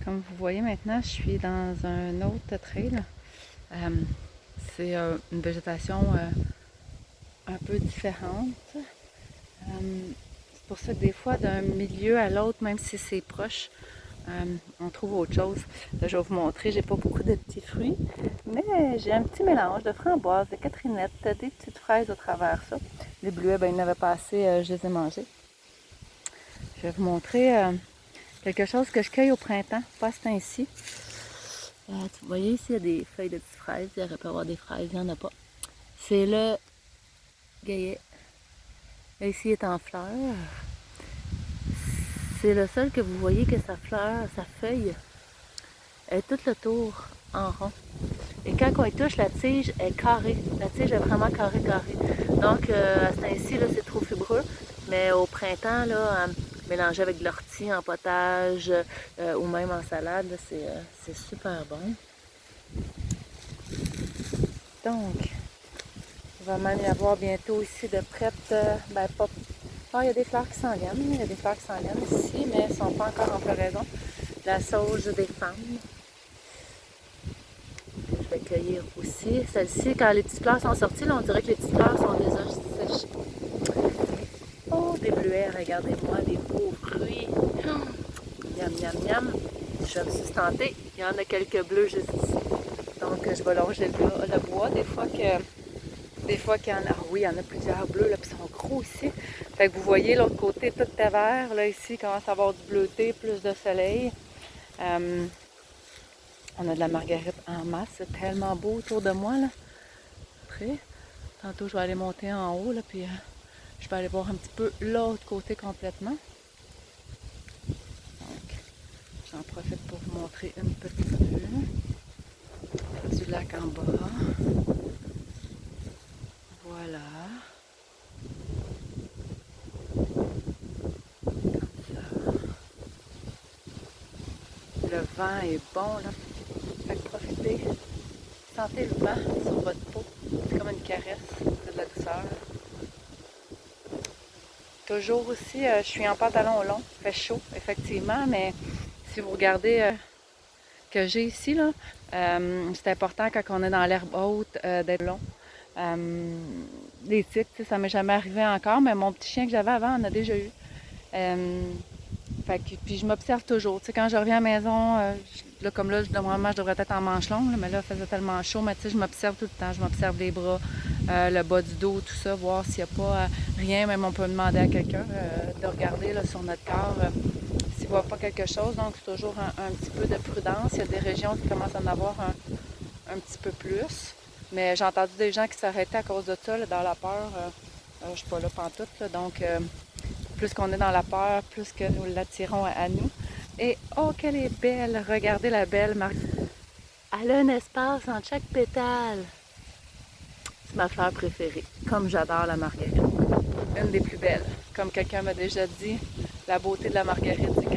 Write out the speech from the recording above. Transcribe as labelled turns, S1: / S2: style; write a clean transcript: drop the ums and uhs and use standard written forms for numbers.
S1: Comme vous voyez maintenant, je suis dans un autre trail. C'est une végétation un peu différente. C'est pour ça que des fois, d'un milieu à l'autre, même si c'est proche, on trouve autre chose. Là, je vais vous montrer, j'ai pas beaucoup de petits fruits, mais j'ai un petit mélange de framboises, de catherinettes, des petites fraises au travers ça. Les bleuets, ben, il n'y en avait pas assez, je les ai mangés. Je vais vous montrer quelque chose que je cueille au printemps, pas à ce temps-ci. Vous voyez ici, il y a des feuilles de petites fraises. Il aurait pu avoir des fraises, il n'y en a pas. C'est le guéillet. Là, ici, il est en fleurs. C'est le seul que vous voyez que sa fleur, sa feuille, est tout le tour en rond. Et quand on y touche, la tige est carrée. La tige est vraiment carrée. Donc, à ce temps-ci, c'est trop fibreux. Mais au printemps, là, mélangé avec de l'ortie en potage ou même en salade, c'est super bon. Donc, il va même y avoir bientôt ici de prêtes, ben pas... Ah, il y a des fleurs qui s'en viennent, ici, mais elles ne sont pas encore en floraison. La sauge des femmes. Je vais cueillir aussi. Celle-ci, quand les petites fleurs sont sorties, là, on dirait que les petites fleurs sont déjà séchées. Oh, des bleuets, regardez-moi, des beaux fruits. Miam, miam, miam. Je vais me sustenter. Il y en a quelques bleus juste ici. Donc, je vais longer le bois des fois qu'il y en a. Ah oui, il y en a plusieurs bleus, là, puis ils sont gros ici. Fait que vous voyez, l'autre côté, tout est vert. Là, ici, il commence à avoir du bleuté, plus de soleil. On a de la marguerite en masse. C'est tellement beau autour de moi, là. Après, tantôt, je vais aller monter en haut, là, puis je vais aller voir un petit peu l'autre côté complètement. Donc, j'en profite pour vous montrer une petite vue du lac en bas. Voilà. Le vent est bon, là. Fait que profitez. Sentez le vent sur votre peau. C'est comme une caresse. C'est de la douceur. Toujours aussi, je suis en pantalon long. Il fait chaud, effectivement, mais si vous regardez que j'ai ici, là, c'est important quand on est dans l'herbe haute d'être long. Les tiques, ça m'est jamais arrivé encore, mais mon petit chien que j'avais avant en a déjà eu. Puis je m'observe toujours. Tu sais, quand je reviens à la maison, là, comme là, normalement, je devrais être en manche longue, là, mais là, il faisait tellement chaud. Mais tu sais, je m'observe tout le temps. Je m'observe les bras, le bas du dos, tout ça, voir s'il n'y a pas rien. Même on peut demander à quelqu'un de regarder là, sur notre corps s'il ne voit pas quelque chose. Donc, c'est toujours un petit peu de prudence. Il y a des régions qui commencent à en avoir un petit peu plus. Mais j'ai entendu des gens qui s'arrêtaient à cause de ça, là, dans la peur. Je ne suis pas là pantoute, là, donc... plus qu'on est dans la peur, plus que nous l'attirons à nous. Et oh, qu'elle est belle! Regardez la belle marguerite. Elle a un espace en chaque pétale. C'est ma fleur préférée. Comme j'adore la marguerite. Une des plus belles. Comme quelqu'un m'a déjà dit, la beauté de la marguerite, c'est